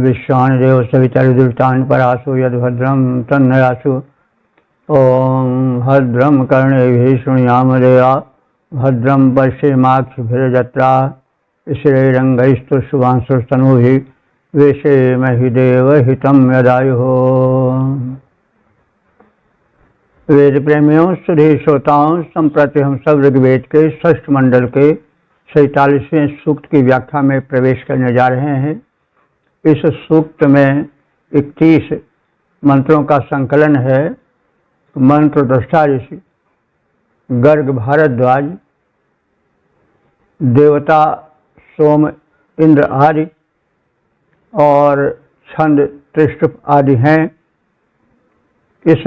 विश्वानि देव सवितरुदुरितानि परासु यद्भद्रं तन्नयासु। ओम भद्रं कर्णेभिः शृणुयाम देवा भद्रं पश्येमाक्षभिर्यजत्राः स्थिरैरङ्गैस्तुष्टुवांसुस्तनूभिः वेशेमहि देवहितं यदायुः। वेद प्रेमियों, सुधी श्रोताओं, संप्रति हम सब ऋग्वेद के षष्ठ मंडल के 47वें सूक्त की व्याख्या में प्रवेश करने जा रहे हैं। इस सूक्त में 31 मंत्रों का संकलन है। मंत्र दृष्टा ऋषि, गर्ग भारद्वाज, देवता सोम, इंद्र आदि और छंद त्रिष्टुप आदि हैं। इस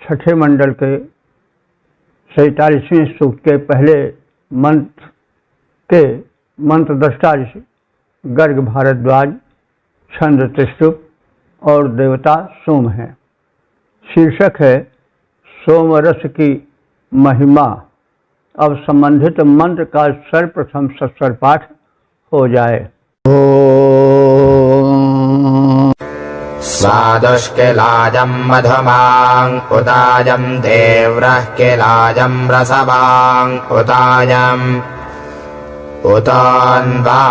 छठे मंडल के 47वें सूक्त के पहले मंत्र दृष्टा ऋषि गर्ग भारद्वाज, छंद त्रिष्टुप और देवता सोम हैं। शीर्षक है सोम रस की महिमा। अब संबंधित मंत्र का सर्वप्रथम सस्वर पाठ हो जाए। स्वादुष्किलाजं मधुमां उताजं देव्रः किलाजं रसवां उताजं उतान्वा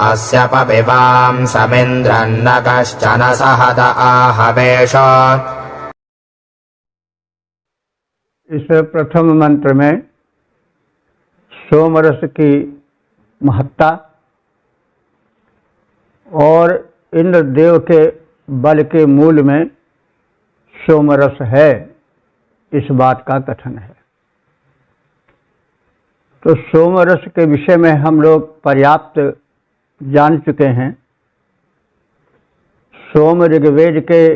अस्य पपिवां समिन्द्रन्न कश्चन सहत आहवेश। इस प्रथम मंत्र में सोमरस की महत्ता और इंद्रदेव के बल के मूल में सोमरस है, इस बात का कथन है। तो सोमरस के विषय में हम लोग पर्याप्त जान चुके हैं। सोम ऋग्वेद के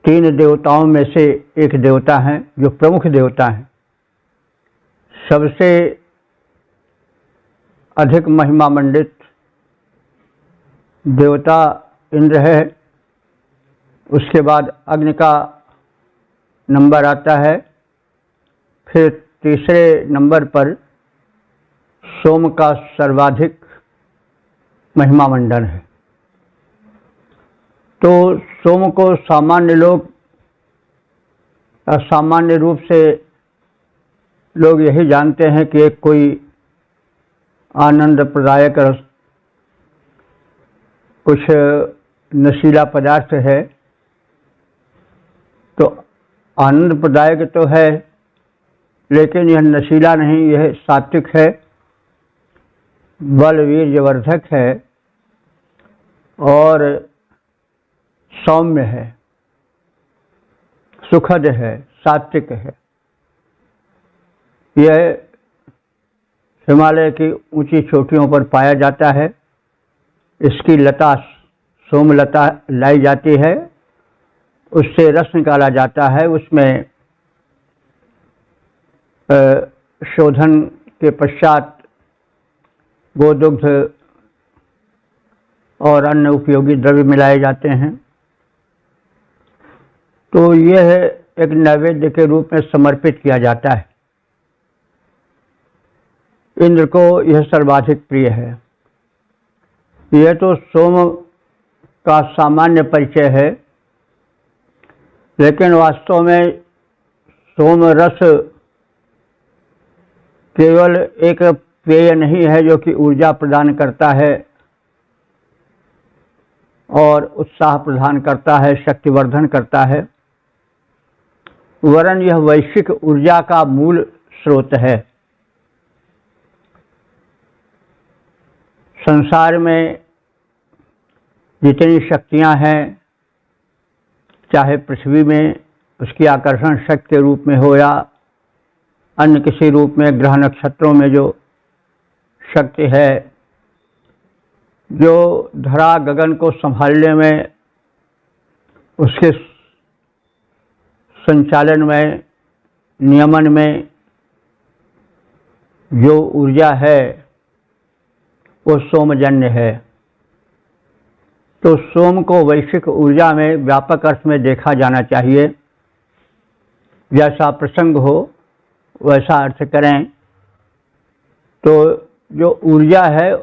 3 देवताओं में से एक देवता हैं, जो प्रमुख देवता हैं। सबसे अधिक महिमा मंडित देवता इंद्र है। उसके बाद अग्नि का नंबर आता है। फिर तीसरे नंबर पर सोम का सर्वाधिक महिमा मंडन है। तो सोम को सामान्य लोग, सामान्य रूप से लोग यही जानते हैं कि एक कोई आनंद प्रदायक रस, कुछ नशीला पदार्थ है। तो आनंद प्रदायक तो है, लेकिन यह नशीला नहीं, यह सात्विक है, बल वीर्यवर्धक है और सौम्य है, सुखद है, सात्विक है। यह हिमालय की ऊंची चोटियों पर पाया जाता है। इसकी लता सोमलता लाई जाती है, उससे रस निकाला जाता है। उसमें शोधन के पश्चात गोदुग्ध और अन्य उपयोगी द्रव्य मिलाए जाते हैं। तो यह एक नैवेद्य के रूप में समर्पित किया जाता है। इंद्र को यह सर्वाधिक प्रिय है। यह तो सोम का सामान्य परिचय है, लेकिन वास्तव में सोम रस केवल एक पेय नहीं है जो कि ऊर्जा प्रदान करता है और उत्साह प्रदान करता है, शक्तिवर्धन करता है, वरन यह वैश्विक ऊर्जा का मूल स्रोत है। संसार में जितनी शक्तियां हैं, चाहे पृथ्वी में उसकी आकर्षण शक्ति के रूप में हो या अन्य किसी रूप में, ग्रह नक्षत्रों में जो शक्ति है, जो धरा गगन को संभालने में, उसके संचालन में, नियमन में जो ऊर्जा है वो सोमजन्य है। तो सोम को वैश्विक ऊर्जा में व्यापक अर्थ में देखा जाना चाहिए। जैसा प्रसंग हो वैसा अर्थ करें। तो जो ऊर्जा है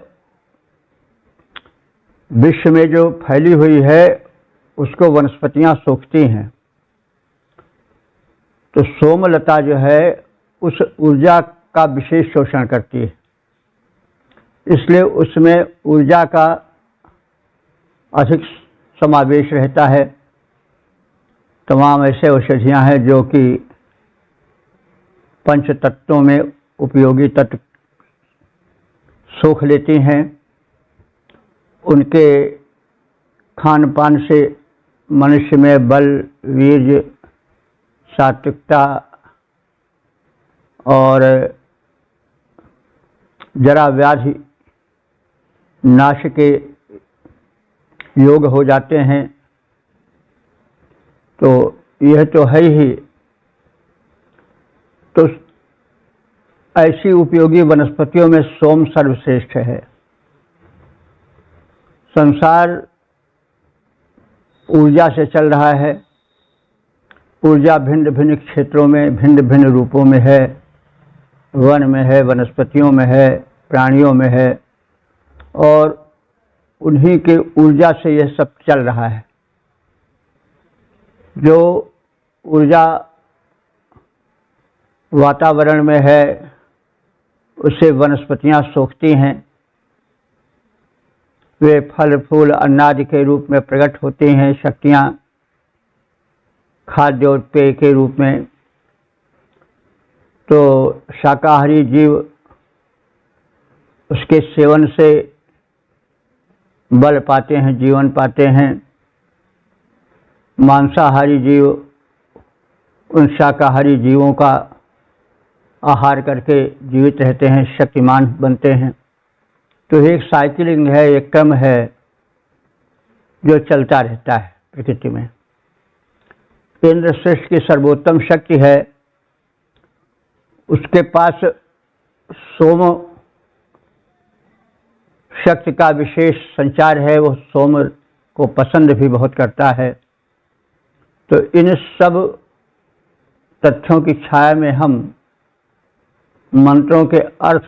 विश्व में जो फैली हुई है उसको वनस्पतियां सोखती हैं। तो सोमलता जो है उस ऊर्जा का विशेष शोषण करती है, इसलिए उसमें ऊर्जा का अधिक समावेश रहता है। तमाम ऐसे औषधियाँ हैं जो कि पंच तत्वों में उपयोगी तत्व सोख लेती हैं। उनके खान पान से मनुष्य में बल, वीर्य, सात्विकता और जरा व्याधि नाश के योग हो जाते हैं। तो यह तो है ही। तो ऐसी उपयोगी वनस्पतियों में सोम सर्वश्रेष्ठ है। संसार ऊर्जा से चल रहा है। ऊर्जा भिन्न भिन्न क्षेत्रों में, भिन्न भिन्न रूपों में है। वन में है, वनस्पतियों में है, प्राणियों में है, और उन्हीं के ऊर्जा से यह सब चल रहा है। जो ऊर्जा वातावरण में है उसे वनस्पतियां सोखती हैं। वे फल फूल अनादि के रूप में प्रकट होती हैं। शक्तियां खाद्य और पेय के रूप में। तो शाकाहारी जीव उसके सेवन से बल पाते हैं, जीवन पाते हैं। मांसाहारी जीव उन शाकाहारी जीवों का आहार करके जीवित रहते हैं, शक्तिमान बनते हैं। तो एक साइकिलिंग है, एक क्रम है जो चलता रहता है प्रकृति में। इंद्र श्रेष्ठ की सर्वोत्तम शक्ति है। उसके पास सोम शक्ति का विशेष संचार है। वो सोम को पसंद भी बहुत करता है। तो इन सब तथ्यों की छाया में हम मंत्रों के अर्थ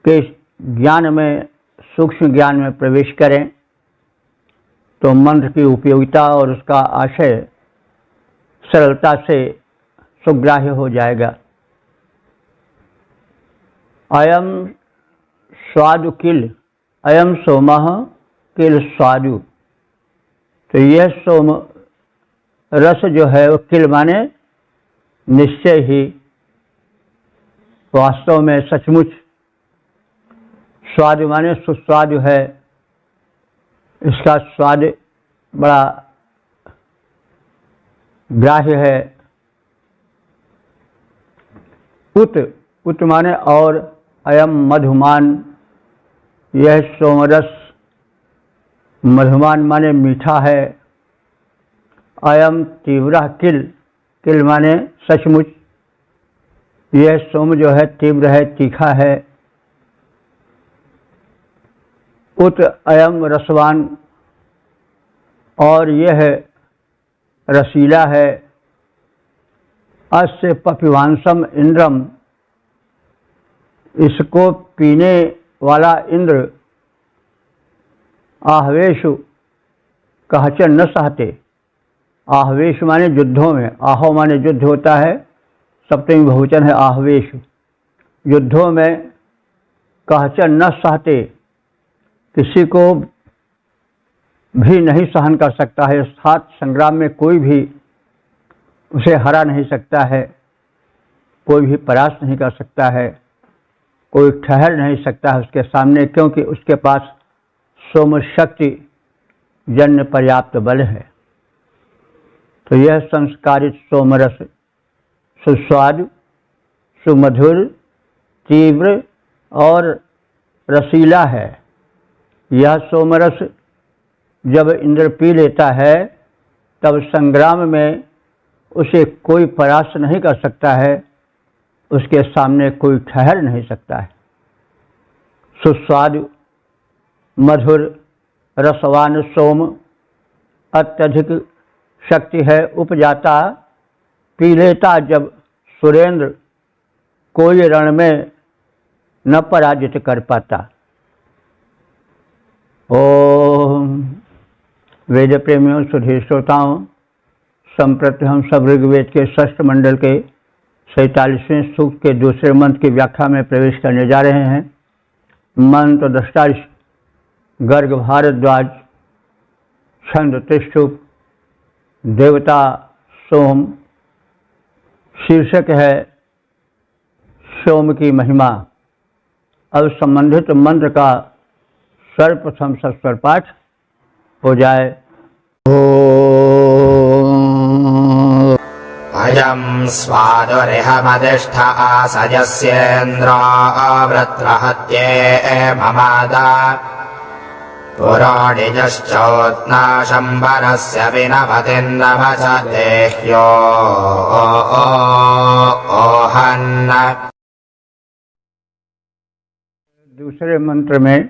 के ज्ञान में, सूक्ष्म ज्ञान में प्रवेश करें तो मंत्र की उपयोगिता और उसका आशय सरलता से सुग्राह्य हो जाएगा। अयम स्वादु किल, अयम सोमः किल स्वादु। तो यह सोम रस जो है वो किल माने निश्चय ही, वास्तव में सचमुच। स्वादु माने सुस्वादु है। इसका स्वाद बड़ा ग्राह्य है। उत माने और, अयम मधुमान। यह सोमरस मधुमान माने मीठा है। अयम तीव्र किल, किल माने सचमुच। यह सोम जो है तीव्र है, तीखा है। उत अयम रसवान, और यह रसीला है। अस्य पपिवांसम इंद्रम, इसको पीने वाला इंद्र आहवेशु कहचन न सहते। आहवेश माने युद्धों में, आहो माने युद्ध होता है, सप्तमी बहुवचन है आहवेश। युद्धों में कहचन न सहते, किसी को भी नहीं सहन कर सकता है। अर्थात संग्राम में कोई भी उसे हरा नहीं सकता है, कोई भी परास्त नहीं कर सकता है, कोई ठहर नहीं सकता है उसके सामने, क्योंकि उसके पास सोम शक्ति जन्य पर्याप्त बल है। तो यह संस्कारित सोमरस सुस्वादु, सुमधुर, तीव्र और रसीला है। यह सोमरस जब इंद्र पी लेता है तब संग्राम में उसे कोई परास्त नहीं कर सकता है, उसके सामने कोई ठहर नहीं सकता है। सुस्वादु, मधुर, रसवान सोम अत्यधिक शक्ति है उपजाता। पी लेता जब सुरेंद्र, कोई रण में न पराजित कर पाता। ओम वेद प्रेमियों, सुधीर श्रोताओं, संप्रति हम सब ऋग्वेद के षष्ठ मंडल के 47वें सूक्त के दूसरे मंत्र की व्याख्या में प्रवेश करने जा रहे हैं। मंत्र दृष्टा गर्ग भारद्वाज, छंद त्रिशुप, देवता सोम, शीर्षक है सोम की महिमा। अब संबंधित मंत्र का सर्वप्रथम सस्वर पाठ हो जाए। अयं स्वादुरिहमधिष्ठ आसजस्येन्द्रो वृत्रहत्ये ममादा पुरोणिजश्चोत्नाशम्बरस्य विनवतिन्नवच देह्यो ओहन्। दूसरे मंत्र में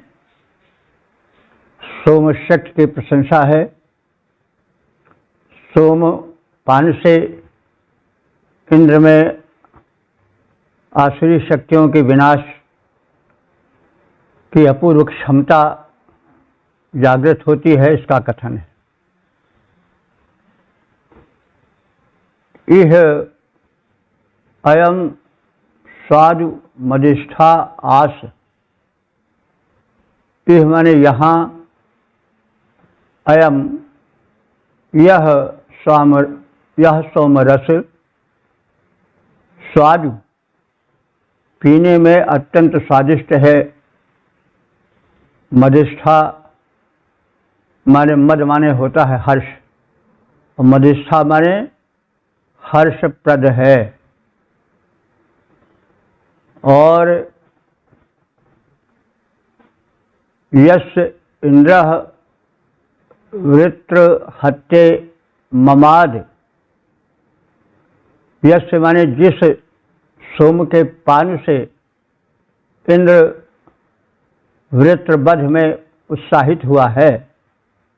सोम शक्ति की प्रशंसा है। सोम पान से इंद्र में आसुरी शक्तियों के विनाश की अपूर्व क्षमता जागृत होती है, इसका कथन है। यह अयम स्वादु मदिष्ठा आस, यह माने यहाँ, अयम यह सोमरस स्वादु पीने में अत्यंत स्वादिष्ट है। मदिष्ठा माने मद माने होता है हर्ष, और मदिष्ठा माने हर्षप्रद है। और यश इंद्र वृत्र हत्ते ममाद, यश माने जिस सोम के पान से इंद्र वृत्रवध में उत्साहित हुआ है।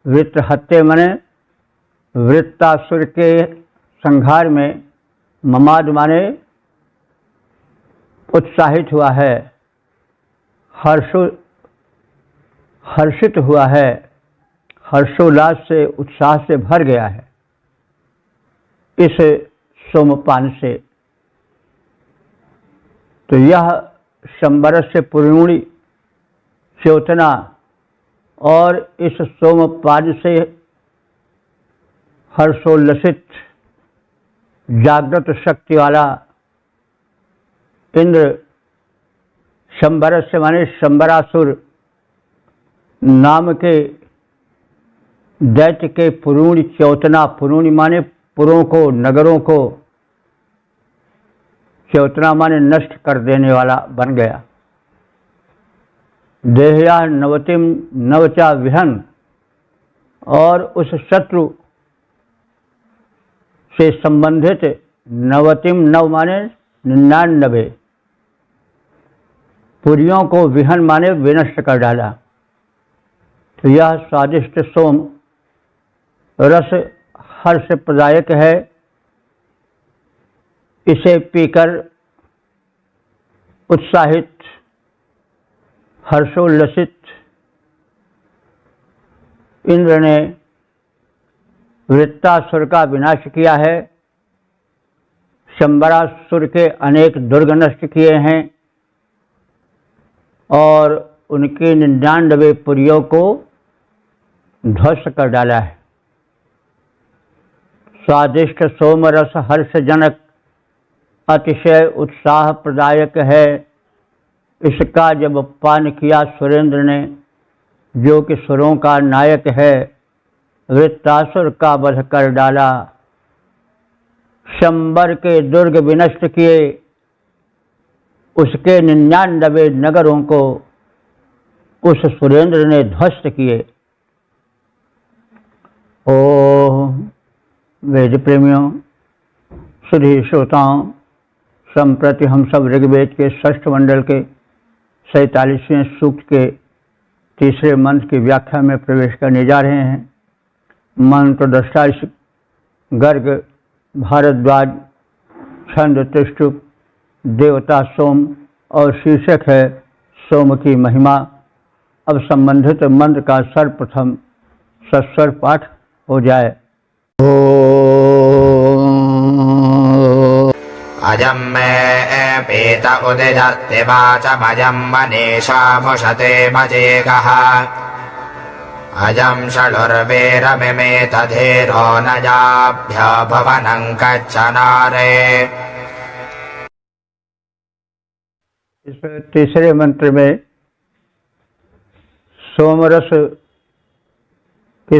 वृत्र हत्ते माने वृत्तासुर के संहार में, ममाद माने उत्साहित हुआ है, हर्षित हुआ है, हर्षोल्लास से उत्साह से भर गया है इस सोमपान से। तो यह शंबरस से पूर्णि चेतना और इस सोमपान से हर्षोल्लसित जागृत शक्ति वाला इंद्र, शंबरस से माने शंबरासुर नाम के दैत्य के पुरूणि चौतना, पुरूणि माने पुरों को, नगरों को, चौतना माने नष्ट कर देने वाला बन गया। देहया नवतिम नवचा विहन, और उस शत्रु से संबंधित नवतिम, नव माने 99 पुरियों को विहन माने विनष्ट कर डाला। तो यह स्वादिष्ट सोम रस हर्ष प्रदायक है। इसे पीकर उत्साहित, हर्षोल्लसित इंद्र ने वृत्तासुर का विनाश किया है, शंबरासुर के अनेक दुर्ग नष्ट किए हैं और उनके 99 पुरियों को ध्वस्त कर डाला है। स्वादिष्ट सोमरस हर्षजनक अतिशय उत्साह प्रदायक है। इसका जब पान किया सुरेंद्र ने, जो कि सुरों का नायक है, वृत्तासुर का वध कर डाला, शंबर के दुर्ग विनष्ट किए, उसके 99 नगरों को उस सुरेंद्र ने ध्वस्त किए। ओम वेद प्रेमियों, सुधी श्रोताओं, संप्रति हम सब ऋग्वेद के षष्ठ मंडल के 47वें सूक्त के तीसरे मंत्र की व्याख्या में प्रवेश करने जा रहे हैं। मंत्र दृष्टा गर्ग भारद्वाज, छंद त्रिशुप, देवता सोम, और शीर्षक है सोम की महिमा। अब संबंधित मंत्र का सर्वप्रथम सस्वर पाठ हो जाए। अजं मे पीत उदिजर्ति वाचमजं मनीषामुशते मजेगः अजं षडुर्वीरमिमे तधीरो न जाभ्य भवनं कच्चनारे। इस तीसरे मंत्र में सोमरस की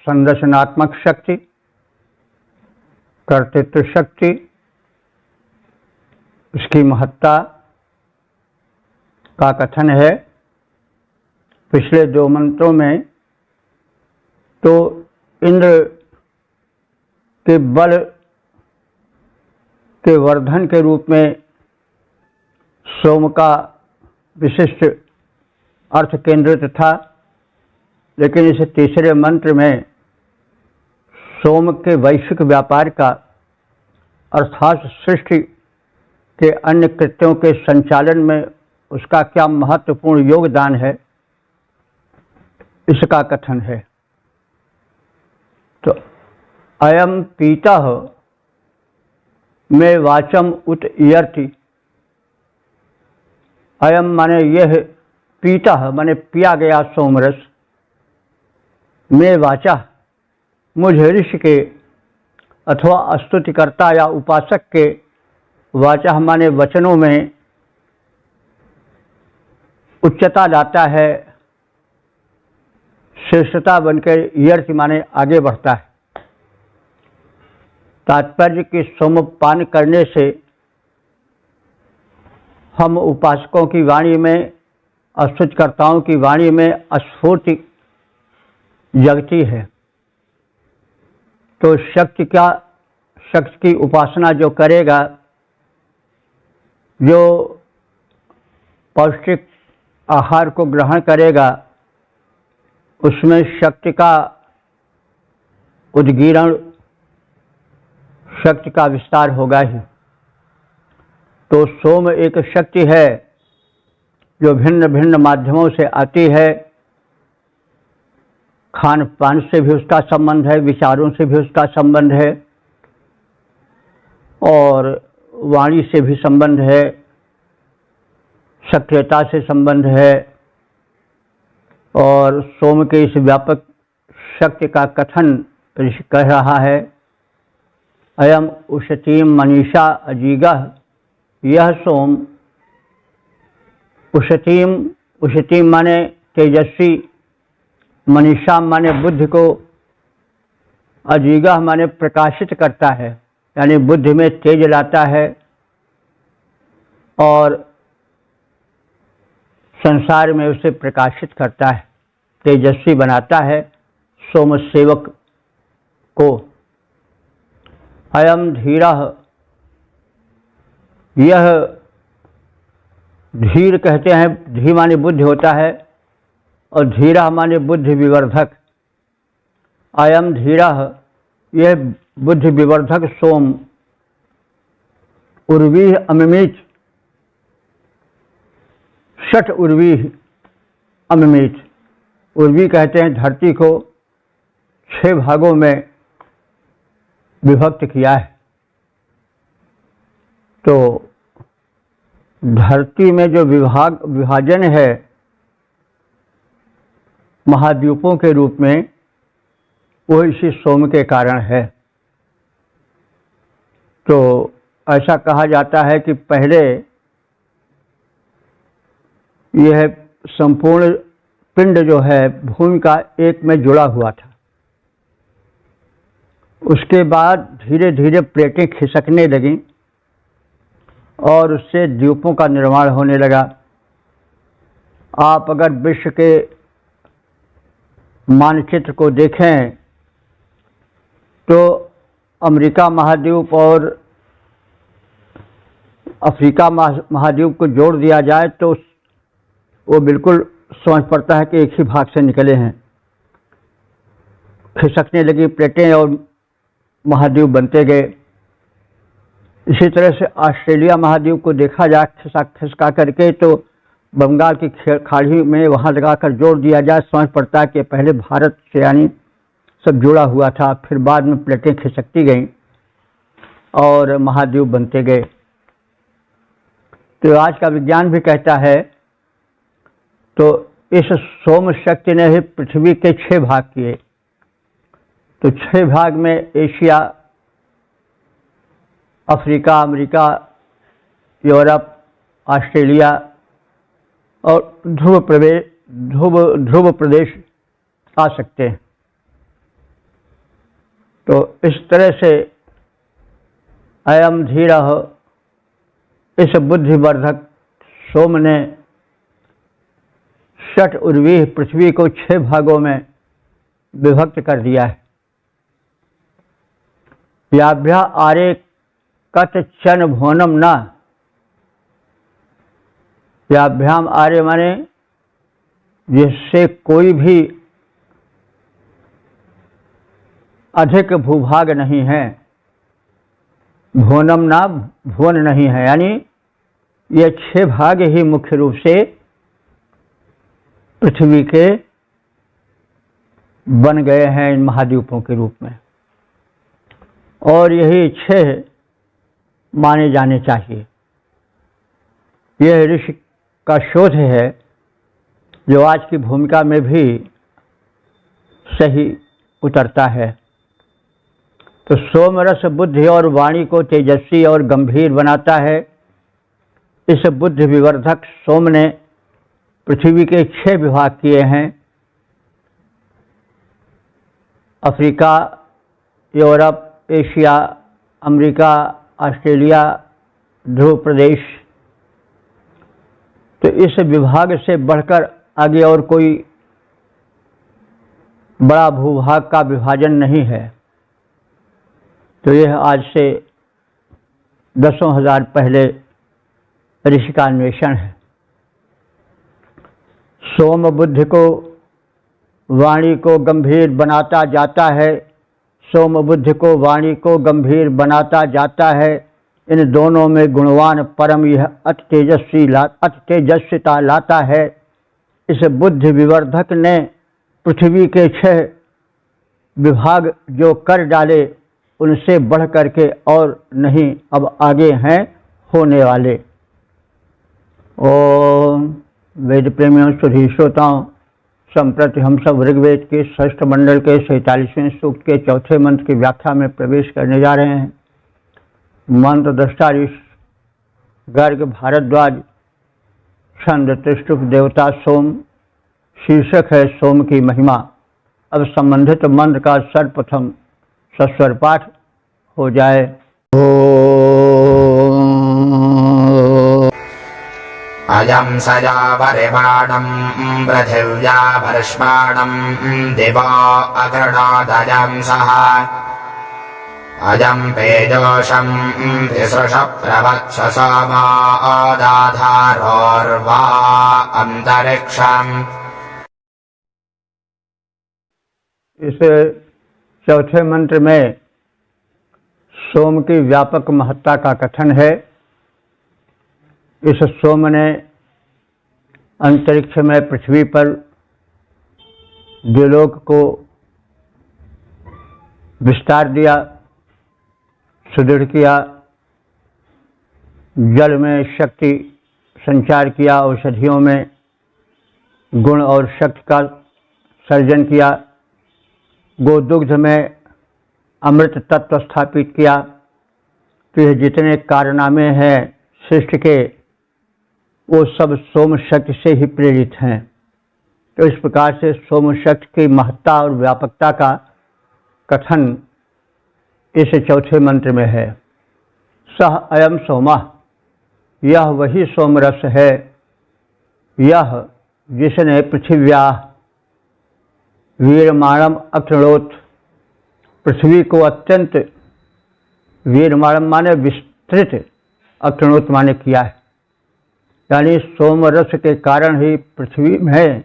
संरचनात्मक शक्ति, कर्तृत्व शक्ति, उसकी महत्ता का कथन है। पिछले दो मंत्रों में तो इंद्र के बल के वर्धन के रूप में सोम का विशिष्ट अर्थ केंद्रित था, लेकिन इस तीसरे मंत्र में सोम के वैश्विक व्यापार का अर्थात सृष्टि के अन्य कृत्यों के संचालन में उसका क्या महत्वपूर्ण योगदान है, इसका कथन है। तो अयम पीतः में वाचम उत इयर्ति, अयम माने यह, पीतः माने पिया गया सोमरस, में वाचा मुझ ऋषि के अथवा स्तुतिकर्ता या उपासक के, वाचा माने वचनों में उच्चता लाता है, श्रेष्ठता बनकर यर्ति माने आगे बढ़ता है। तात्पर्य कि सोमपान करने से हम उपासकों की वाणी में, स्तुतिकर्ताओं की वाणी में स्फूर्ति जगती है। तो शक्ति की उपासना जो करेगा, जो पौष्टिक आहार को ग्रहण करेगा, उसमें शक्ति का उद्गीरण, शक्ति का विस्तार होगा ही। तो सोम एक शक्ति है जो भिन्न भिन्न माध्यमों से आती है। खान पान से भी उसका संबंध है, विचारों से भी उसका संबंध है, और वाणी से भी संबंध है, सक्रियता से संबंध है। और सोम के इस व्यापक शक्ति का कथन ऋषि कह रहा है। अयम उशतीम मनीषा अजीगः, यह सोम उशतीम माने तेजस्वी, मनीषा माने बुद्धि को, अजीगः माने प्रकाशित करता है, यानी बुद्धि में तेज लाता है और संसार में उसे प्रकाशित करता है, तेजस्वी बनाता है सोम सेवक को। अयम धीरः, यह धीर कहते हैं, धी माने बुद्धि होता है और धीरा माने बुद्धि विवर्धक। अयम धीरः, यह बुद्धि विवर्धक सोम उर्वी अमिमीत, षट उर्वी अमिमीत। उर्वी कहते हैं धरती को 6 भागों में विभक्त किया है। तो धरती में जो विभाजन है महाद्वीपों के रूप में, वो इसी सोम के कारण है। तो ऐसा कहा जाता है कि पहले यह संपूर्ण पिंड जो है भूमि का एक में जुड़ा हुआ था। उसके बाद धीरे धीरे प्लेटें खिसकने लगीं और उससे द्वीपों का निर्माण होने लगा। आप अगर विश्व के मानचित्र को देखें तो अमेरिका महाद्वीप और अफ्रीका महाद्वीप को जोड़ दिया जाए तो वो बिल्कुल समझ पड़ता है कि एक ही भाग से निकले हैं। खिसकने लगी प्लेटें और महाद्वीप बनते गए। इसी तरह से ऑस्ट्रेलिया महाद्वीप को देखा जाए खिसका करके तो बंगाल की खाड़ी में वहाँ लगाकर जोड़ दिया जाए। समझ पड़ता है कि पहले भारत से यानी सब जुड़ा हुआ था, फिर बाद में प्लेटें खिसकती गईं और महाद्वीप बनते गए। तो आज का विज्ञान भी कहता है, तो इस सोम शक्ति ने ही पृथ्वी के 6 भाग किए। तो 6 भाग में Asia, Africa, America, Europe, Australia और ध्रुव प्रदेश आ सकते हैं। तो इस तरह से अयम धीरः, इस बुद्धिवर्धक सोम ने षट उर्वी पृथ्वी को 6 भागों में विभक्त कर दिया है। याभ्या आरे कतचन भुवनम न, याभ्याम आर्य माने जिससे कोई भी अधिक भूभाग नहीं है, भुवनम ना भुवन नहीं है, यानी ये 6 भाग ही मुख्य रूप से पृथ्वी के बन गए हैं इन महाद्वीपों के रूप में, और यही 6 माने जाने चाहिए। यह ऋषि का शोध है जो आज की भूमिका में भी सही उतरता है। तो सोमरस बुद्धि और वाणी को तेजस्वी और गंभीर बनाता है। इस बुद्धि विवर्धक सोम ने पृथ्वी के 6 विभाग किए हैं। Africa, Europe, Asia, America, Australia, ध्रुव प्रदेश। तो इस विभाग से बढ़कर आगे और कोई बड़ा भूभाग का विभाजन नहीं है। तो यह आज से 10,000 पहले ऋषि का अन्वेषण है। सोम बुद्धि को, वाणी को गंभीर बनाता जाता है। सोम बुद्धि को, वाणी को गंभीर बनाता जाता है। इन दोनों में गुणवान परम यह अति तेजस्विता लाता है। इस बुद्धि विवर्धक ने पृथ्वी के 6 विभाग जो कर डाले, उनसे बढ़ करके और नहीं अब आगे हैं होने वाले। ओम वेद प्रेमियों, सुधी श्रोताओं, संप्रति हम सब ऋग्वेद के 6ठ मंडल के 47वें सूक्त के 4थे मंत्र की व्याख्या में प्रवेश करने जा रहे हैं। मंत्र दृष्टा ऋषि गर्ग भारद्वाज, छंद त्रिष्टुप देवता सोम, शीर्षक है सोम की महिमा। अब संबंधित मंत्र का सर्वप्रथम सस्वर पाठ हो जाए। अयं सजा परिमाणं पृथिव्या भर्ष्माणं दिवो अगृणादयं सह अयं पेजोषं तिसृष प्रवत्स सोमो दाधारोर्वा अंतरिक्षम्। इस चौथे मंत्र में सोम की व्यापक महत्ता का कथन है। इस सोम ने अंतरिक्ष में पृथ्वी पर द्युलोक को विस्तार दिया, सुदृढ़ किया, जल में शक्ति संचार किया, औषधियों में गुण और शक्ति का सर्जन किया, गोदुग्ध में अमृत तत्व स्थापित किया। तो यह जितने कारनामे हैं सृष्टि के, वो सब सोम शक्ति से ही प्रेरित हैं। तो इस प्रकार से सोम शक्ति की महत्ता और व्यापकता का कथन इस चौथे मंत्र में है। सह अयम सोमा, यह वही सोमरस है, यह जिसने पृथिव्या वीरमाणम अक्रणोत, पृथ्वी को अत्यंत वीरमाणम माने विस्तृत, अक्रणोत माने किया है। यानी सोमरस के कारण ही पृथ्वी में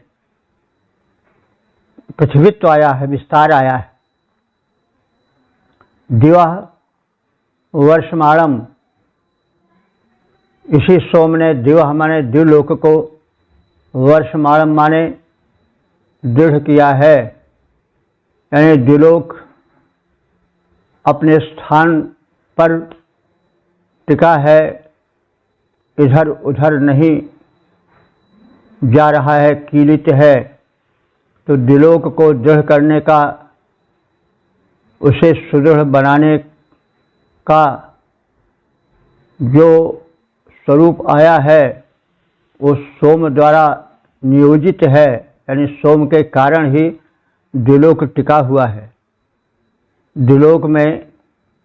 पृथ्वीत्व आया है, विस्तार आया है। दिवा वर्षमाणम, इसी सोम ने दिवा माने द्युलोक को वर्षमाणम माने दृढ़ किया है, यानी द्विलोक अपने स्थान पर टिका है, इधर उधर नहीं जा रहा है, कीलित है। तो द्विलोक को दृढ़ करने का, उसे सुदृढ़ बनाने का जो स्वरूप आया है वो सोम द्वारा नियोजित है, यानी सोम के कारण ही द्विलोक टिका हुआ है। द्विलोक में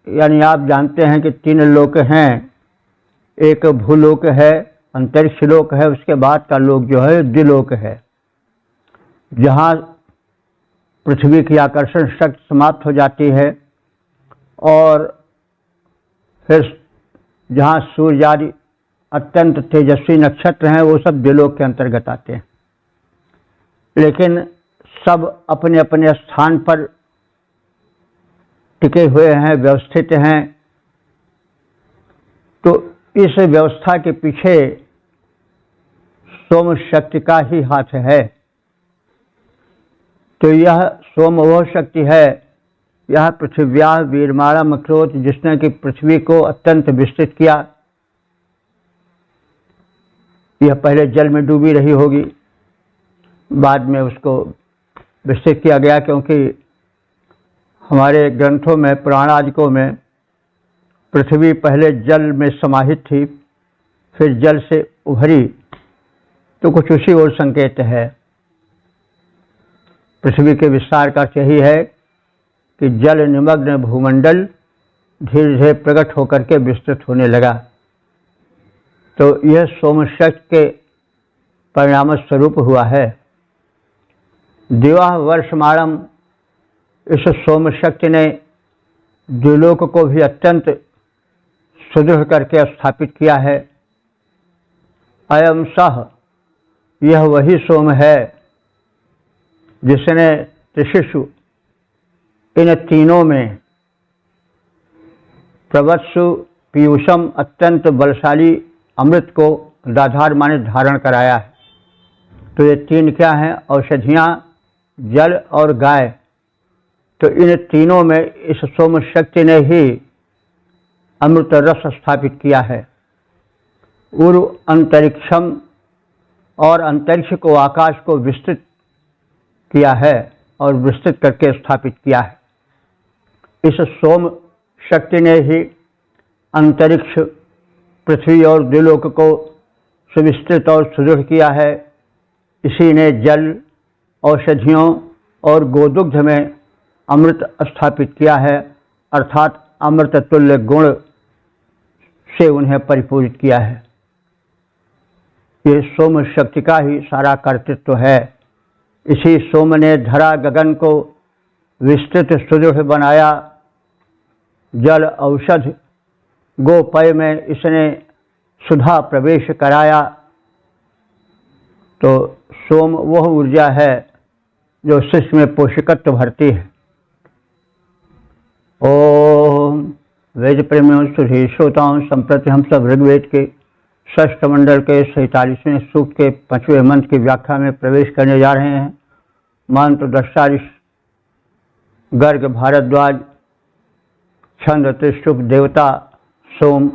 यानी आप जानते हैं कि 3 लोक हैं, एक भूलोक है, अंतरिक्ष लोक है, उसके बाद का लोक जो है द्विलोक है, जहाँ पृथ्वी की आकर्षण शक्ति समाप्त हो जाती है और फिर जहाँ सूर्य आदि अत्यंत तेजस्वी नक्षत्र हैं वो सब द्विलोक के अंतर्गत आते हैं। लेकिन सब अपने अपने स्थान पर टिके हुए हैं, व्यवस्थित हैं। तो इस व्यवस्था के पीछे सोम शक्ति का ही हाथ है। तो यह सोम वह शक्ति है, यह पृथिव्या वीरमाणम अकरोत्, जिसने कि पृथ्वी को अत्यंत विस्तृत किया। यह पहले जल में डूबी रही होगी, बाद में उसको विस्तृत किया गया, क्योंकि हमारे ग्रंथों में, पुराणादिकों में पृथ्वी पहले जल में समाहित थी, फिर जल से उभरी। तो कुछ उसी ओर संकेत है। पृथ्वी के विस्तार का यही है कि जल निमग्न भूमंडल धीरे धीरे प्रकट होकर के विस्तृत होने लगा। तो यह सोमशक्ति के परिणाम स्वरूप हुआ है। दिवा वर्षमाणम, इस सोमशक्ति ने द्विलोक को भी अत्यंत सुदृढ़ करके स्थापित किया है। अयम सह, यह वही सोम है जिसने त्रिशिषु, इन तीनों में, प्रवत्सु पीयूषम, अत्यंत बलशाली अमृत को दाधार माने धारण कराया है। तो ये 3 क्या हैं? औषधियाँ, जल और गाय। तो इन तीनों में इस सोम शक्ति ने ही अमृत रस स्थापित किया है। उरु अंतरिक्षम, और अंतरिक्ष को, आकाश को विस्तृत किया है और विस्तृत करके स्थापित किया है। इस सोम शक्ति ने ही अंतरिक्ष, पृथ्वी और द्विलोक को सुविस्तृत और सुदृढ़ किया है। इसी ने जल, औषधियों और गोदुग्ध में अमृत स्थापित किया है, अर्थात अमृत तुल्य गुण से उन्हें परिपूरित किया है। ये सोम शक्ति का ही सारा कर्तृत्व है। इसी सोम ने धरा गगन को विस्तृत सुदृढ़ बनाया। जल, औषध, गोपय में इसने सुधा प्रवेश कराया। तो सोम वह ऊर्जा है जो सृष्टि में पोषकत्व भरती है। ओम वेद प्रेमियों, सुधी श्रोताओं, संप्रति हम सब ऋग्वेद के 6ठ मंडल के 47वें सूक्त के 5वें मंत्र की व्याख्या में प्रवेश करने जा रहे हैं। मंत्र दृष्टारिष गर्ग भारद्वाज, छंद त्रिशुभ, देवता सोम,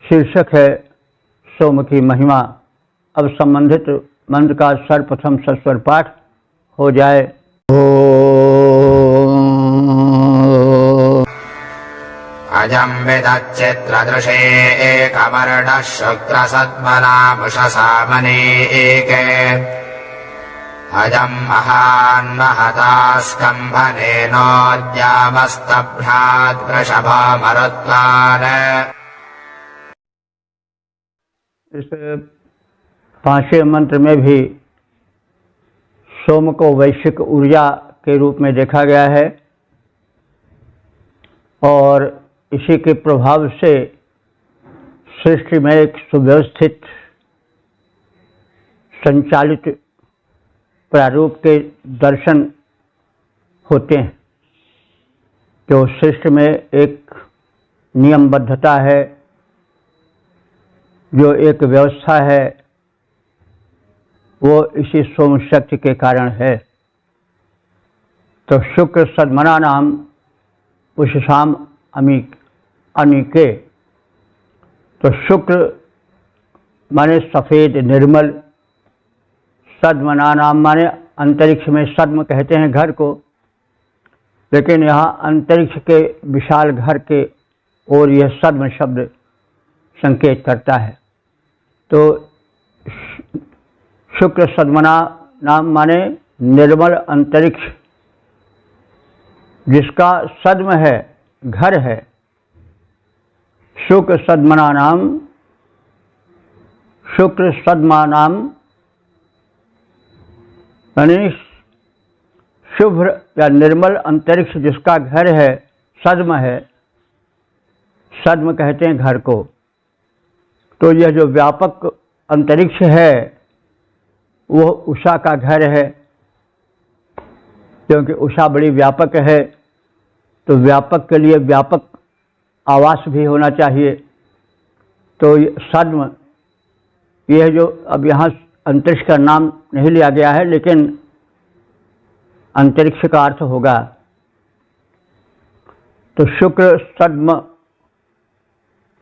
शीर्षक है सोम की महिमा। अब संबंधित मंत्र का सर्वप्रथम सस्वर पाठ हो जाए। अजं विदच्चित्रदृशे एकवर्णः शुक्रसद्मनामुषसामनीके अजं महान् महता स्कम्भनेनोद्यामस्तभ्रात् वृषभमरुत्वान्। इस 5वें मंत्र में भी सोम को वैश्विक ऊर्जा के रूप में देखा गया है और इसी के प्रभाव से सृष्टि में एक सुव्यवस्थित संचालित प्रारूप के दर्शन होते हैं। तो सृष्टि में एक नियमबद्धता है, जो एक व्यवस्था है, वो इसी सोम शक्ति के कारण है। तो शुक्र सद्मना नाम उषसाम अनिके। तो शुक्र माने सफ़ेद निर्मल, सद्मना नाम माने अंतरिक्ष में सद्म कहते हैं घर को, लेकिन यहाँ अंतरिक्ष के विशाल घर के और यह सद्म शब्द संकेत करता है। तो शुक्र सद्मना नाम माने निर्मल अंतरिक्ष जिसका सद्म है, घर है। शुक्र सद्मना नाम, शुक्र सद्मा नाम यानी शुभ्र या निर्मल अंतरिक्ष जिसका घर है, सद्म है। सद्म कहते हैं घर को। तो यह जो व्यापक अंतरिक्ष है वो उषा का घर है, क्योंकि उषा बड़ी व्यापक है। तो व्यापक के लिए व्यापक आवास भी होना चाहिए। तो सद्म, यह जो अब यहाँ अंतरिक्ष का नाम नहीं लिया गया है, लेकिन अंतरिक्ष का अर्थ होगा। तो शुक्र सद्म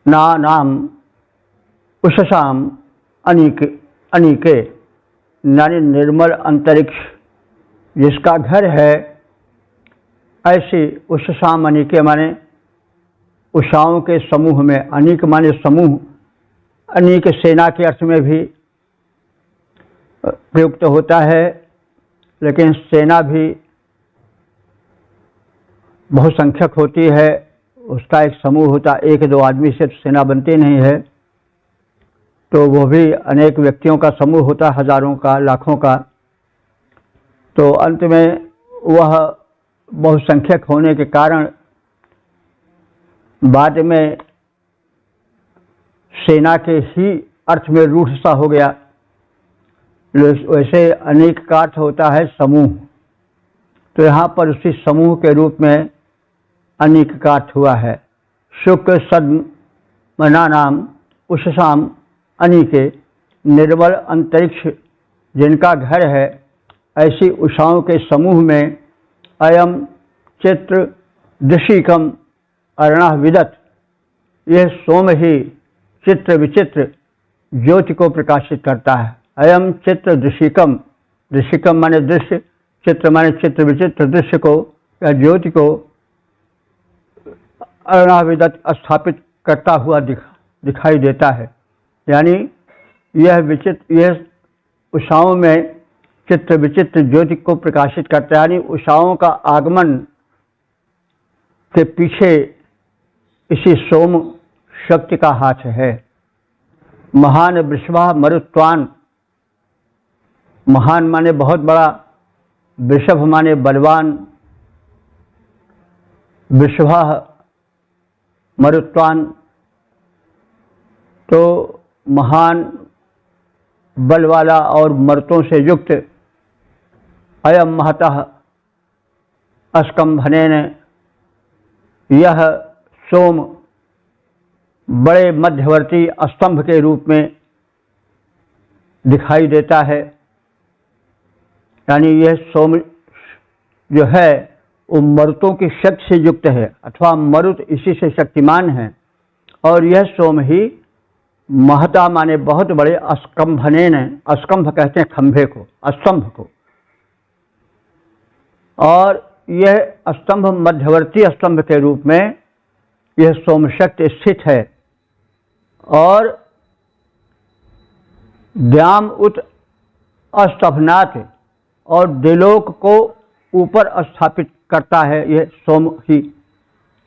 ना नाम उषसाम अनिके यानी निर्मल अंतरिक्ष जिसका घर है, ऐसी उषसाम अनिके माने उषाओं के समूह में। अनिक माने समूह, अनिक सेना के अर्थ में भी प्रयुक्त होता है, लेकिन सेना भी बहुसंख्यक होती है, उसका एक समूह होता है। एक दो आदमी से सेना बनती नहीं है, तो वो भी अनेक व्यक्तियों का समूह होता है, हजारों का, लाखों का। तो अंत में वह बहुसंख्यक होने के कारण बाद में सेना के ही अर्थ में रूढ़ सा हो गया। वैसे अनेक का अर्थ होता है समूह, तो यहाँ पर उसी समूह के रूप में अनेक का अर्थ हुआ है। शुक्र सद्मना नाम उषसाम अनिके निर्मल अंतरिक्ष जिनका घर है, ऐसी उषाओं के समूह में अयम चित्र दृशिकम अर्णः विदत, यह सोम ही चित्र विचित्र ज्योति को प्रकाशित करता है। अयम चित्र दृशिकम, दृशिकम माने दृश्य, चित्र माने चित्र विचित्र दृश्य को या ज्योति को अर्णः विदत स्थापित करता हुआ दिखाई देता है। यानी यह विचित्र, यह उषाओं में चित्र विचित्र ज्योति को प्रकाशित करता है। यानी उषाओं का आगमन के पीछे इसी सोम शक्ति का हाथ है। महान वृषभा मरुत्वान, महान माने बहुत बड़ा, वृषभ माने बलवान, वृषभा मरुत्वान तो महान बल वाला और मर्तों से युक्त। अयम महतः अस्कंभनेन, यह सोम बड़े मध्यवर्ती स्तंभ के रूप में दिखाई देता है। यानी यह सोम जो है वो मरुतों की शक्ति से युक्त है, अथवा मरुत इसी से शक्तिमान है। और यह सोम ही महता माने बहुत बड़े अस्कंभनेन, अस्कंभ कहते हैं खंभे को, स्तंभ को। और यह स्तंभ मध्यवर्ती स्तंभ के रूप में यह सोम शक्ति स्थित है। और द्याम उत अस्तभनात्, और दिलोक को ऊपर स्थापित करता है यह सोम ही।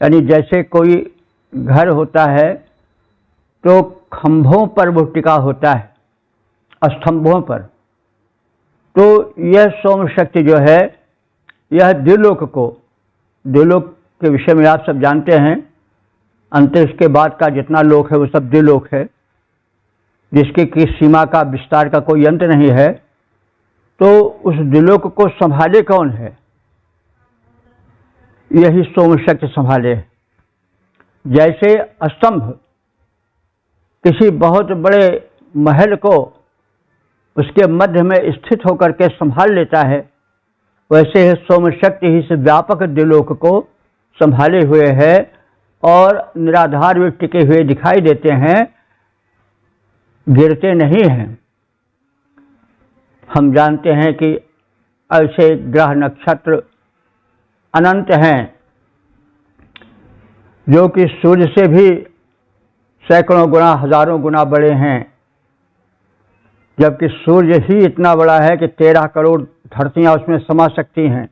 यानी जैसे कोई घर होता है तो खंभों पर वो टिका होता है, स्तंभों पर। तो यह सोम शक्ति जो है यह द्विलोक को, द्विलोक के विषय में आप सब जानते हैं, अंतरिक्ष के बाद का जितना लोक है वो सब द्विलोक है, जिसकी की सीमा का विस्तार का कोई अंत नहीं है। तो उस द्विलोक को संभाले कौन है? यही सोम शक्ति संभाले। जैसे स्तंभ किसी बहुत बड़े महल को उसके मध्य में स्थित होकर के संभाल लेता है, वैसे ही सोम शक्ति ही इस व्यापक द्विलोक को संभाले हुए है और निराधार भी टिके हुए दिखाई देते हैं, गिरते नहीं हैं। हम जानते हैं कि ऐसे ग्रह नक्षत्र अनंत हैं जो कि सूर्य से भी सैकड़ों गुना हजारों गुना बड़े हैं, जबकि सूर्य ही इतना बड़ा है कि 13 करोड़ धरतियां उसमें समा सकती हैं।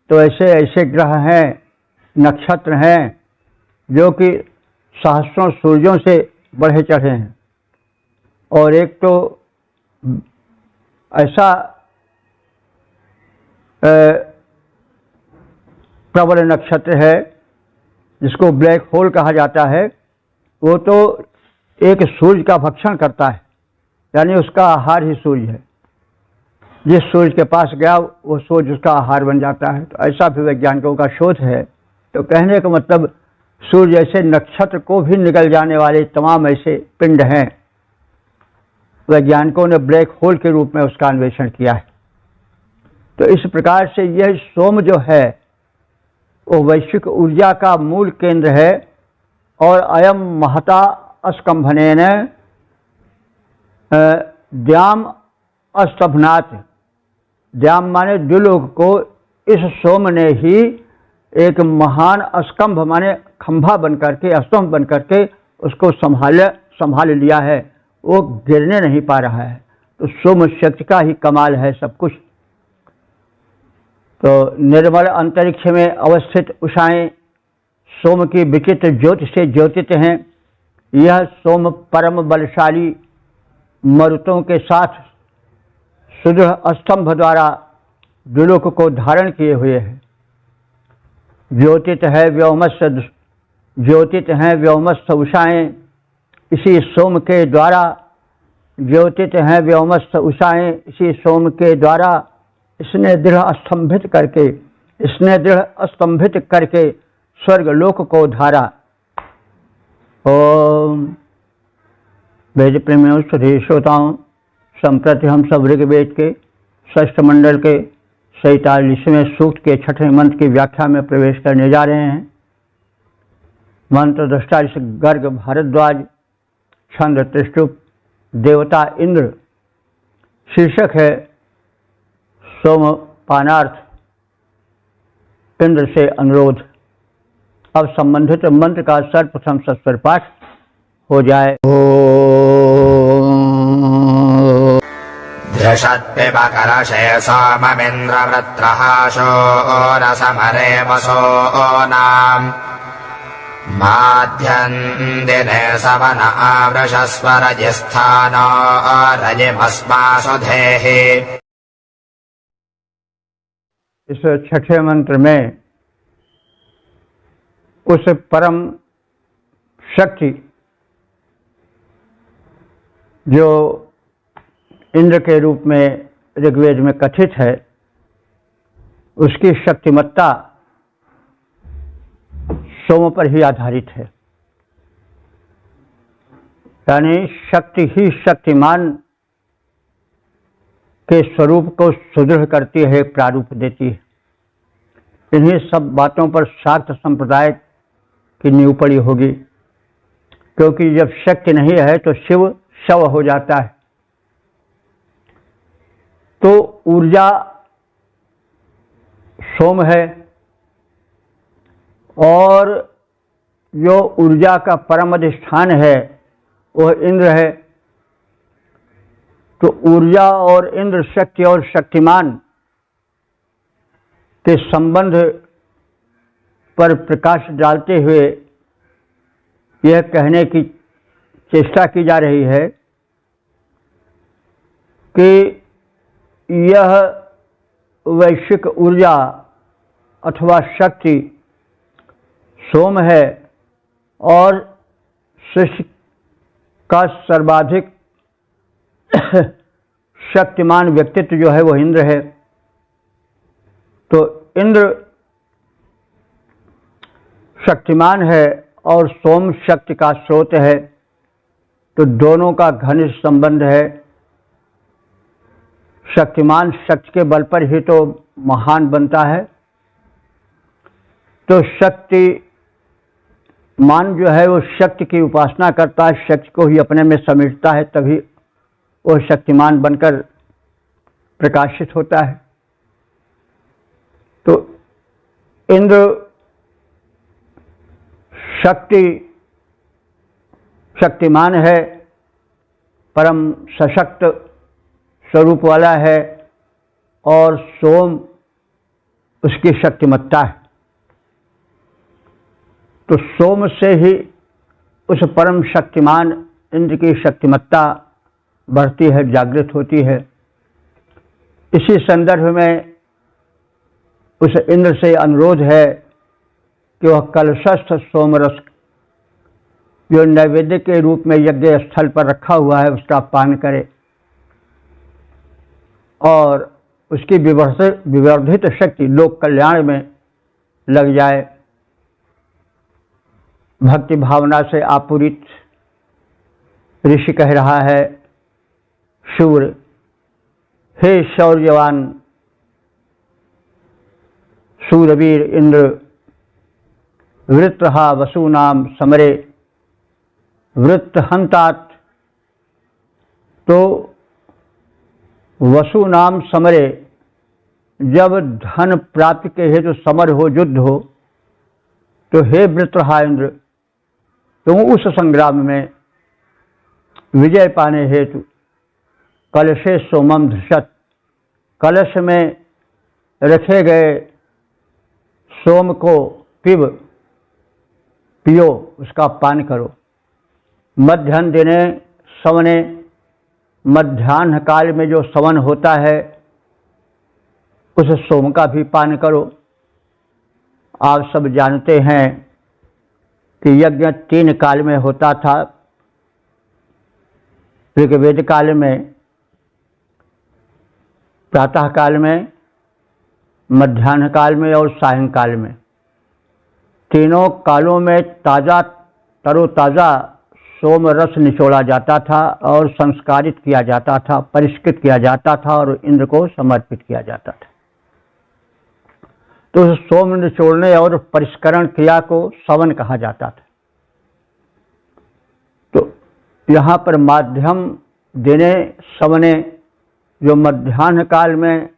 तो ऐसे ऐसे ग्रह हैं, नक्षत्र हैं जो कि सहस्रों सूर्यों से बढ़े चढ़े हैं। और एक तो ऐसा प्रबल नक्षत्र है जिसको ब्लैक होल कहा जाता है, वो तो एक सूर्य का भक्षण करता है, यानी उसका आहार ही सूर्य है। जिस सूर्य के पास गया वो सूर्य उसका आहार बन जाता है। तो ऐसा भी वैज्ञानिकों का शोध है। तो कहने का मतलब सूर्य जैसे नक्षत्र को भी निगल जाने वाले तमाम ऐसे पिंड हैं, वैज्ञानिकों ने ब्लैक होल के रूप में उसका अन्वेषण किया है। तो इस प्रकार से यह सोम जो है वो वैश्विक ऊर्जा का मूल केंद्र है। और अयम महता अस्कंभनेन द्याम अस्तभनात्, द्याम माने द्विलोक को इस सोम ने ही एक महान अस्कंभ माने खंभा बन करके, स्तंभ बन करके उसको संभाल लिया है, वो गिरने नहीं पा रहा है। तो सोम शक्ति का ही कमाल है सब कुछ। तो निर्मल अंतरिक्ष में अवस्थित उषाएं सोम की विचित्र ज्योति से ज्योतित हैं। यह सोम परम बलशाली मरुतों के साथ सुदृढ़ स्तंभ द्वारा द्विलोक को धारण किए हुए है। ज्योतित है व्योमस्थ उषाएं, इसी सोम के द्वारा ज्योतित हैं व्योमस्थ उषाएं, इसी सोम के द्वारा इसने दृढ़ स्तंभित करके स्वर्ग लोक को धारा। ओम वेद प्रेमियों श्री श्रोताओं, संप्रति हम सब ऋग्वेद के षष्ठ मंडल के 47वें सूक्त के 6ठे मंत्र की व्याख्या में प्रवेश करने जा रहे हैं। मंत्र दृष्टा गर्ग भारद्वाज, छंद त्रिष्टुप, देवता इंद्र। शीर्षक है सोम पानार्थ, इंद्र से अनुरोध। अब संबंधित मंत्र का सर्वप्रथम सस्वर पाठ हो जाए। धृषत्पिबकलशे सोममिन्द्रवृत्रहाशो रसमरे वसो नाम माध्यन् दिने सवन आवृषस्वरजिस्थानो रजिमस्मासु धेहि। इस 6ठे मंत्र में उस परम शक्ति जो इंद्र के रूप में ऋग्वेद में कथित है, उसकी शक्तिमत्ता सोम पर ही आधारित है। यानी शक्ति ही शक्तिमान के स्वरूप को सुदृढ़ करती है, प्रारूप देती है। इन्हीं सब बातों पर शाक्त संप्रदाय की नींव पड़ी होगी, क्योंकि जब शक्ति नहीं है तो शिव शव हो जाता है। तो ऊर्जा सोम है और जो ऊर्जा का परम अधिष्ठान है वह इंद्र है। तो ऊर्जा और इंद्र, शक्ति और शक्तिमान के संबंध पर प्रकाश डालते हुए यह कहने की चेष्टा की जा रही है कि यह वैश्विक ऊर्जा अथवा शक्ति सोम है और सृष्टि का सर्वाधिक शक्तिमान व्यक्तित्व जो है वह इंद्र है। तो इंद्र शक्तिमान है और सोम शक्ति का स्रोत है। तो दोनों का घनिष्ठ संबंध है। शक्तिमान शक्ति के बल पर ही तो महान बनता है। तो शक्तिमान जो है वो शक्ति की उपासना करता है, शक्ति को ही अपने में समेटता है, तभी वो शक्तिमान बनकर प्रकाशित होता है। तो इंद्र शक्तिमान है, परम सशक्त स्वरूप वाला है, और सोम उसकी शक्तिमत्ता है। तो सोम से ही उस परम शक्तिमान इंद्र की शक्तिमत्ता बढ़ती है, जागृत होती है। इसी संदर्भ में उस इंद्र से अनुरोध है कि वह कलशस्थ सोमरस जो नैवेद्य के रूप में यज्ञ स्थल पर रखा हुआ है उसका पान करे और उसकी विवर्धित शक्ति लोक कल्याण में लग जाए। भक्ति भावना से आपूरित ऋषि कह रहा है, शूर हे शौर्यवान शूरवीर इंद्र, वृत्रहा वसूनाम समरे वृत्तहंतात। तो वसूनाम समरे, जब धन प्राप्ति के हेतु समर हो, युद्ध हो, तो हे वृत्रहा इंद्र, तुम उस संग्राम में विजय पाने हेतु कलशे सोमम धृषत, कलश में रखे गए सोम को पियो, उसका पान करो। मध्याह्न दिने सवने, मध्याह्न काल में जो सवन होता है उस सोम का भी पान करो। आप सब जानते हैं कि यज्ञ 3 काल में होता था। ऋग्वेद काल में, प्रातः काल में, मध्याह्न काल में और सायंकाल में। तीनों कालों में ताज़ा तरोताज़ा सोम रस निचोड़ा जाता था और संस्कारित किया जाता था, परिष्कृत किया जाता था और इंद्र को समर्पित किया जाता था। तो सोम निचोड़ने और परिष्करण क्रिया को सवन कहा जाता था। तो यहाँ पर माध्यम दिने सवने, जो मध्याह्न काल में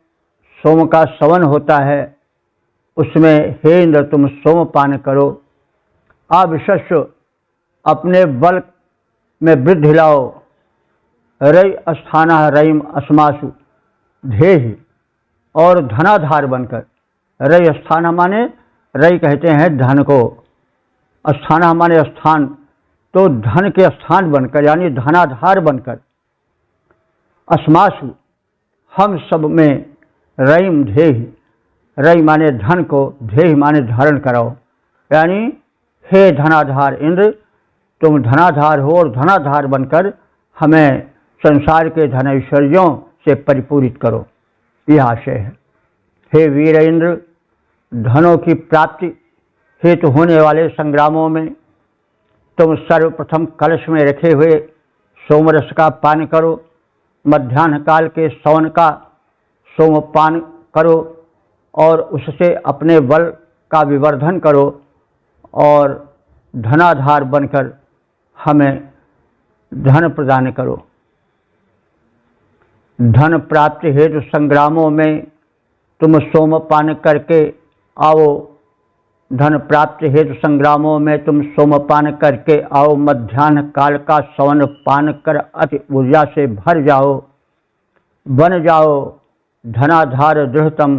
सोम का सवन होता है, उसमें हे इंद्र तुम सोम पान करो। अविशस्व अपने बल में वृद्धि लाओ। रई अस्थाना रईम अस्मासु धेहि, और धनाधार बनकर। रई अस्थाना माने, रई कहते हैं धन को, अस्थाना माने स्थान, तो धन के स्थान बनकर यानी धनाधार बनकर। अस्मासु हम सब में, रईम धेहि, रई माने धन को, धेहि माने धारण कराओ, यानी हे धनाधार इंद्र, तुम धनाधार हो और धनाधार बनकर हमें संसार के धन ऐश्वर्यों से परिपूरित करो, यह आशय है। हे वीर इंद्र, धनों की प्राप्ति हेतु होने वाले संग्रामों में तुम सर्वप्रथम कलश में रखे हुए सोमरस का पान करो। मध्याह्न काल के सवन का सोमपान करो और उससे अपने बल का विवर्धन करो और धनाधार बनकर हमें धन प्रदान करो। धन प्राप्ति हेतु संग्रामों में तुम सोमपान करके आओ। धन प्राप्ति हेतु संग्रामों में तुम सोमपान करके आओ। मध्याह्न काल का सवन पान कर अति ऊर्जा से भर जाओ, बन जाओ धनाधार दृढ़तम।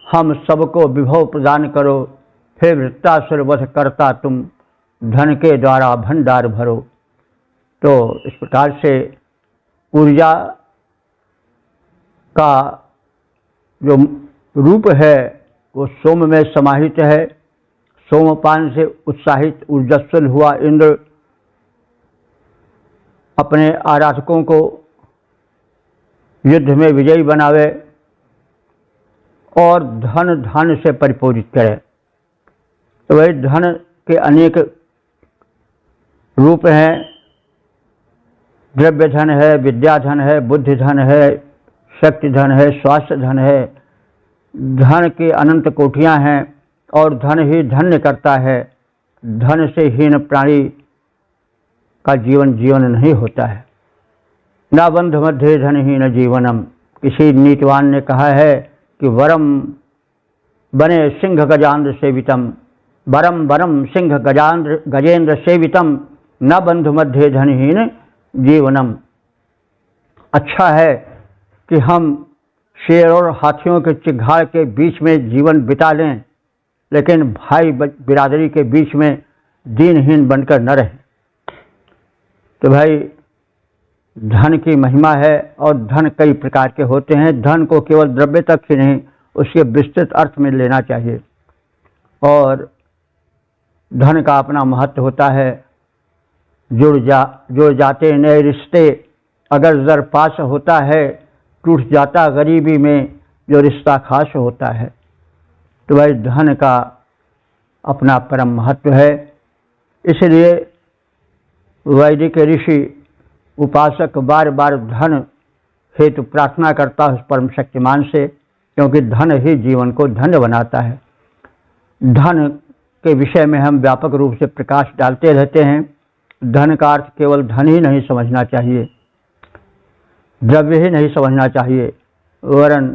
हम सबको विभव प्रदान करो। हे वृत्तासुर वध करता तुम, धन के द्वारा भंडार भरो। तो इस प्रकार से ऊर्जा का जो रूप है वो सोम में समाहित है। सोमपान से उत्साहित ऊर्जस्वल हुआ इंद्र अपने आराधकों को युद्ध में विजयी बनावे और धन धान्य से परिपूरित करे। तो वही धन के अनेक रूप हैं। द्रव्य धन है, विद्या धन है, बुद्धि धन है, शक्ति धन है, स्वास्थ्य धन है, धन की अनंत कोटियां हैं और धन ही धन्य करता है। धन से हीन प्राणी का जीवन नहीं होता है। न बंधु मध्य धनहीन जीवनम। किसी नीतिवान ने कहा है कि वरम बने सिंह गजांद्र सेवितम, वरम वरम सिंह गजेंद्र सेवितम, न बंधु मध्य धनहीन जीवनम। अच्छा है कि हम शेर और हाथियों के चिघाड़ के बीच में जीवन बिता लें, लेकिन भाई बिरादरी के बीच में दीनहीन बनकर न रहें। तो भाई धन की महिमा है और धन कई प्रकार के होते हैं। धन को केवल द्रव्य तक ही नहीं, उसके विस्तृत अर्थ में लेना चाहिए। और धन का अपना महत्व होता है। जुड़ जाते नए रिश्ते, अगर जर पास होता है, टूट जाता गरीबी में जो रिश्ता खास होता है। तो भाई धन का अपना परम महत्व है। इसलिए वैदिक ऋषि उपासक बार बार धन हेतु प्रार्थना करता है उस परम शक्तिमान से, क्योंकि धन ही जीवन को धन्य बनाता है। धन के विषय में हम व्यापक रूप से प्रकाश डालते रहते हैं। धन का अर्थ केवल धन ही नहीं समझना चाहिए, द्रव्य ही नहीं समझना चाहिए, वरन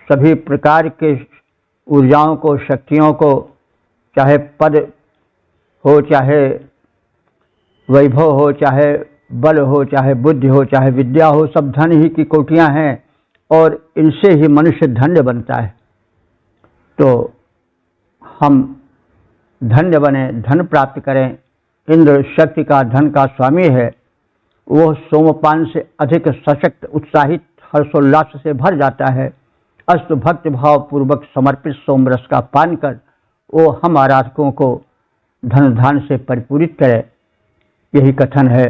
सभी प्रकार के ऊर्जाओं को, शक्तियों को, चाहे पद हो, चाहे वैभव हो, चाहे बल हो, चाहे बुद्धि हो, चाहे विद्या हो, सब धन ही की कोटियां हैं और इनसे ही मनुष्य धन्य बनता है। तो हम धन्य बने, धन प्राप्त करें। इंद्र शक्ति का, धन का स्वामी है। वो सोमपान से अधिक सशक्त, उत्साहित, हर्षोल्लास से भर जाता है। अस्तु भक्ति भाव पूर्वक समर्पित सोमरस का पान कर वो हम आराधकों को धन धान से परिपूरित करे, यही कथन है।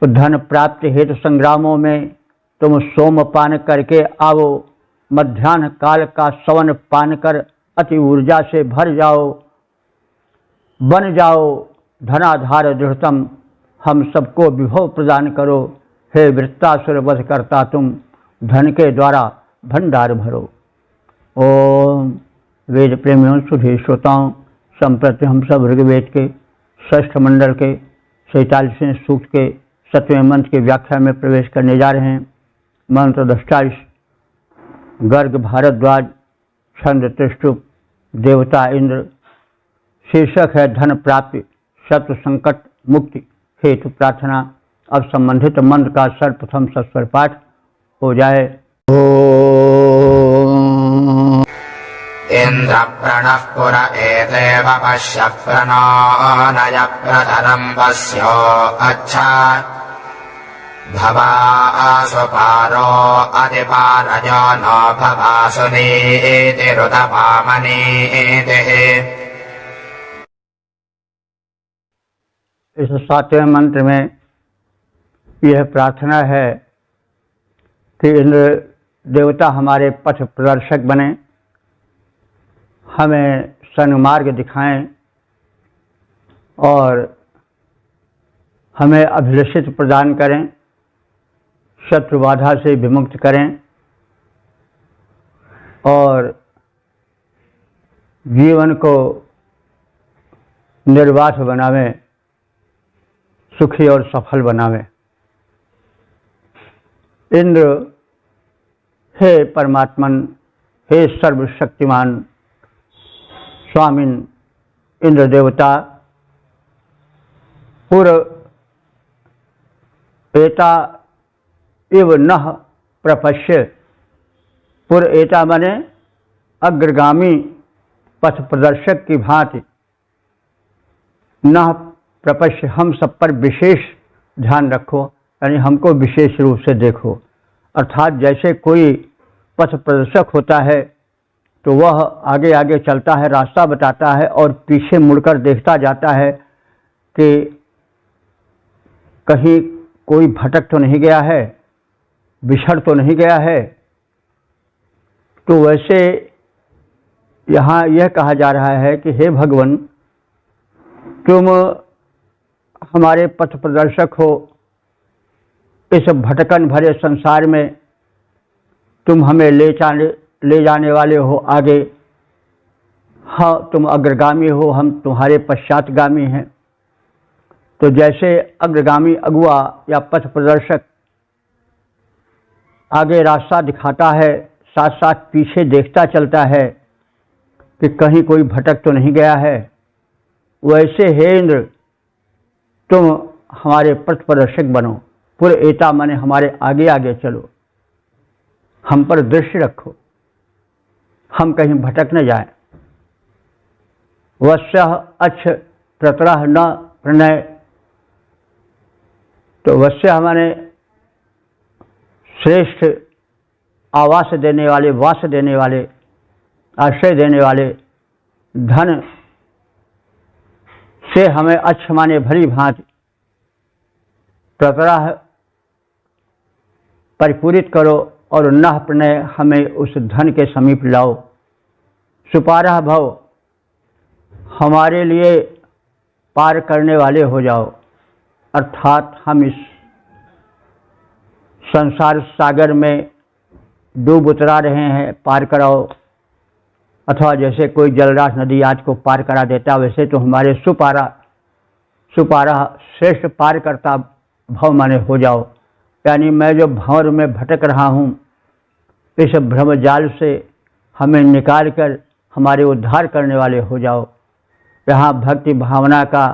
तो धन प्राप्ति हेतु संग्रामों में तुम सोमपान करके आओ, मध्याह्न काल का सवन पान कर अति ऊर्जा से भर जाओ, बन जाओ धनाधार दृढ़तम, हम सबको विभव प्रदान करो। हे वृत्तासुर वध करता तुम, धन के द्वारा भंडार भरो। ओम वेद प्रेमियों, सुधी श्रोताओं, संप्रति हम सब ऋग्वेद के षष्ठ मंडल के 47वें सूक्त के 7वें मंत्र की व्याख्या में प्रवेश करने जा रहे हैं। मंत्र 28 गर्ग भारद्वाज, छंद त्रिष्टुप, देवता इंद्र। शीर्षक है धन प्राप्ति, शत्रु संकट मुक्ति हेतु प्रार्थना। अब संबंधित मंत्र का सर्वप्रथम सस्वर पाठ हो जाए। इंद्र प्रणः पुर एतेव पश्य प्रणो नय प्रतरं पश्यो अच्छा भवासु पारो अधिपारजो नो भवासु नीतिरुतपामनीतिः। इस 7वें मंत्र में यह प्रार्थना है कि इंद्र देवता हमारे पथ प्रदर्शक बने, हमें सन्मार्ग दिखाएं और हमें अभिलषित प्रदान करें, शत्रु बाधा से विमुक्त करें और जीवन को निर्वाध बनावें, सुखी और सफल बनावें। इंद्र, हे परमात्मन, हे सर्वशक्तिमान स्वामिन इंद्र देवता, पुर एता इव नः प्रपश्य। पुर एता माने अग्रगामी पथ प्रदर्शक की भांति, नः प्रपश्य हम सब पर विशेष ध्यान रखो, यानी हमको विशेष रूप से देखो। अर्थात जैसे कोई पथ प्रदर्शक होता है तो वह आगे आगे चलता है, रास्ता बताता है और पीछे मुड़कर देखता जाता है कि कहीं कोई भटक तो नहीं गया है, बिछड़ तो नहीं गया है। तो वैसे यहाँ यह कहा जा रहा है कि हे भगवान, तुम हमारे पथ प्रदर्शक हो। इस भटकन भरे संसार में तुम हमें ले जाने वाले हो आगे, हाँ तुम अग्रगामी हो, हम तुम्हारे पश्चातगामी हैं। तो जैसे अग्रगामी अगुआ या पथ प्रदर्शक आगे रास्ता दिखाता है, साथ साथ पीछे देखता चलता है कि कहीं कोई भटक तो नहीं गया है, वैसे हे इंद्र तुम हमारे पथ प्रदर्शक बनो। पूरे एता माने हमारे आगे आगे चलो, हम पर दृष्टि रखो, हम कहीं भटक न जाएं। वस्यः अच्छ प्रतरः न प्रणय। तो वस्य माने श्रेष्ठ आवास देने वाले, वास देने वाले, आश्रय देने वाले, धन से हमें अच्छ माने भली भांति प्रतरः परिपूरित करो और नः प्रणय हमें उस धन के समीप लाओ। सुपारः भव हमारे लिए पार करने वाले हो जाओ, अर्थात हम इस संसार सागर में डूब उतरा रहे हैं, पार कराओ। अथवा जैसे कोई जलराश नदी आज को पार करा देता, वैसे तो हमारे सुपारा श्रेष्ठ पार करता भव माने हो जाओ। यानी मैं जो भंवर में भटक रहा हूँ, इस भ्रम जाल से हमें निकाल कर हमारे उद्धार करने वाले हो जाओ। यहाँ भक्ति भावना का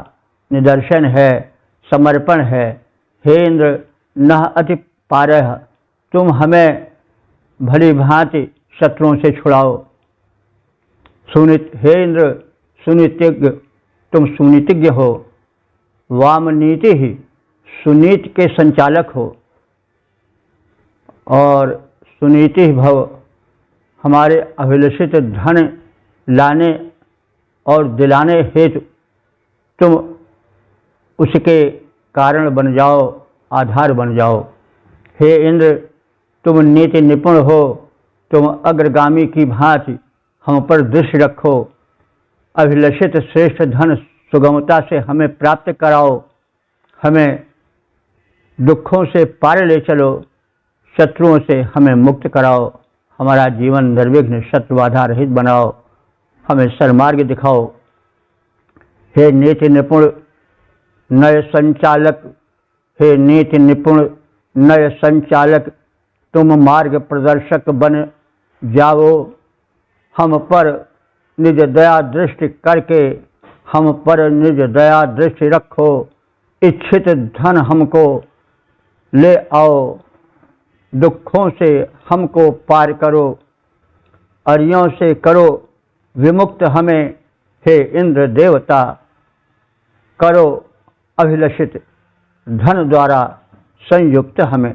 निदर्शन है, समर्पण है। हे इंद्र नः अति पारः, तुम हमें भली भांति शत्रुओं से छुड़ाओ। हे इंद्र सुनीतिज्ञ, तुम सुनीतिज्ञ हो। वाम नीति ही सुनीति के संचालक हो, और सुनीति भव हमारे अभिलषित धन लाने और दिलाने हेतु तुम उसके कारण बन जाओ, आधार बन जाओ। हे इंद्र तुम नीति निपुण हो, तुम अग्रगामी की भांति हम पर दृष्टि रखो। अभिलषित श्रेष्ठ धन सुगमता से हमें प्राप्त कराओ, हमें दुखों से पार ले चलो, शत्रुओं से हमें मुक्त कराओ, हमारा जीवन निर्विघ्न शत्रु बाधा रहित बनाओ, हमें सन्मार्ग दिखाओ। हे नीति निपुण नय संचालक, हे नीति निपुण नय संचालक, तुम मार्ग प्रदर्शक बन जाओ। हम पर निज दया दृष्टि करके हम पर निज दया दृष्टि रखो। इच्छित धन हमको ले आओ, दुखों से हमको पार करो, अरियों से करो विमुक्त हमें। हे इंद्र देवता, करो अभिलषित धन द्वारा संयुक्त हमें।